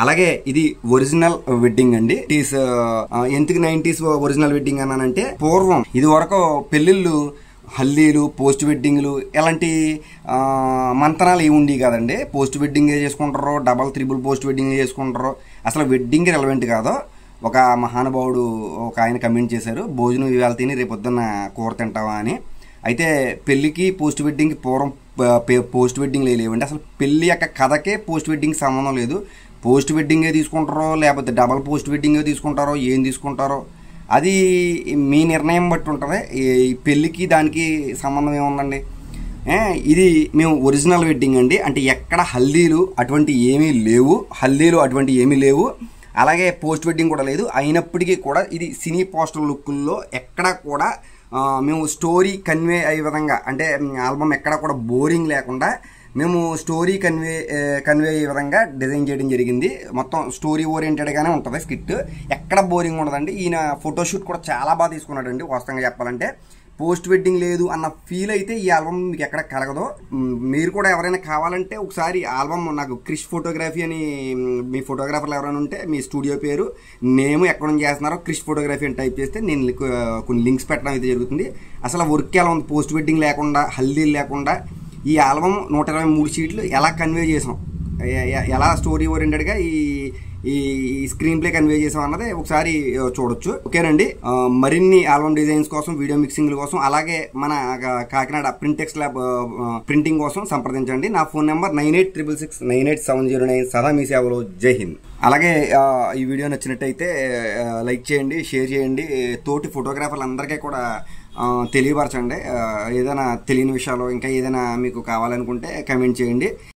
అలాగే ఇది original wedding అండి. ఇట్ ఈస్ ఎందుకు 90s ఒరిజినల్ వెడ్డింగ్ అన్నానంటే, పూర్వం ఇది వరకు పెళ్లిళ్ళు హల్దీలు, పోస్ట్ వెడ్డింగ్లు ఇలాంటి మంతనాలు ఏమి ఉండేవి కాదండి. పోస్ట్ వెడ్డింగ్ చేసుకుంటారు, డబల్ త్రిబుల్ పోస్ట్ వెడ్డింగ్ చేసుకుంటారు. అసలు వెడ్డింగ్ రెలవెంట్ కాదు. ఒక మహానుభావుడు ఒక ఆయన కమెంట్ చేశారు, భోజనం ఇవాళ తిని రేపొద్దున్న కూర తింటావా అని. అయితే పెళ్లికి పోస్ట్ వెడ్డింగ్కి పూర్వం పోస్ట్ వెడ్డింగ్లు లేవండి. అసలు పెళ్లి యొక్క కథకే పోస్ట్ వెడ్డింగ్ సంబంధం లేదు. పోస్ట్ వెడ్డింగే తీసుకుంటారో లేకపోతే డబల్ పోస్ట్ వెడ్డింగే తీసుకుంటారో ఏం తీసుకుంటారో అది మీ నిర్ణయం బట్టి ఉంటుంది. ఈ పెళ్ళికి దానికి సంబంధం ఏముందండి. ఇది మేము ఒరిజినల్ వెడ్డింగ్ అండి. అంటే ఎక్కడ హల్దీలు అటువంటి ఏమీ లేవు. అలాగే పోస్ట్ వెడ్డింగ్ కూడా లేదు. అయినప్పటికీ కూడా ఇది సినీ పోస్టర్ లుక్కుల్లో ఎక్కడ కూడా మేము స్టోరీ కన్వే అయ్యే విధంగా, అంటే ఆల్బమ్ ఎక్కడ కూడా బోరింగ్ లేకుండా మేము స్టోరీ కన్వే అయ్యే విధంగా డిజైన్ చేయడం జరిగింది. మొత్తం స్టోరీ ఓరియంటెడ్గానే ఉంటుంది స్కిట్, ఎక్కడ బోరింగ్ ఉండదండి. ఈయన ఫోటోషూట్ కూడా చాలా బాగా తీసుకున్నాడండి. వాస్తవంగా చెప్పాలంటే పోస్ట్ వెడ్డింగ్ లేదు అన్న ఫీల్ అయితే ఈ ఆల్బమ్ మీకు ఎక్కడ కలగదు. మీరు కూడా ఎవరైనా కావాలంటే ఒకసారి ఆల్బమ్ నాకు క్రిష్ ఫోటోగ్రఫీ అని మీ ఫోటోగ్రాఫర్లు ఎవరైనా ఉంటే మీ స్టూడియో పేరు నేమ్ ఎక్కడ నుంచి చేస్తున్నారో క్రిష్ ఫోటోగ్రఫీ అని టైప్ చేస్తే నేను కొన్ని లింక్స్ పెట్టడం అయితే జరుగుతుంది. అసలు వర్క్ ఎలా ఉంది, పోస్ట్ వెడ్డింగ్ లేకుండా హల్దీలు లేకుండా ఈ ఆల్బమ్ 123 షీట్లు ఎలా కన్వే చేసాం, ఎలా స్టోరీ ఓరియంటెడ్గా ఈ స్క్రీన్ ప్లే కన్వే చేసాం అన్నది ఒకసారి చూడొచ్చు. ఓకేనండి. మరిన్ని ఆల్బమ్ డిజైన్స్ కోసం, వీడియో మిక్సింగ్ల కోసం, అలాగే మన కాకినాడ ప్రింటెక్స్ ల్యాబ్ ప్రింటింగ్ కోసం సంప్రదించండి. నా ఫోన్ నెంబర్ 9866698709. సదా మీ సేవలో. జై హింద్. అలాగే ఈ వీడియో నచ్చినట్టయితే లైక్ చేయండి, షేర్ చేయండి. తోటి ఫోటోగ్రాఫర్లు అందరికీ కూడా తెలియపరచండి. ఏదైనా తెలియని విషయాలు ఇంకా ఏదైనా మీకు కావాలనుకుంటే కమెంట్ చేయండి.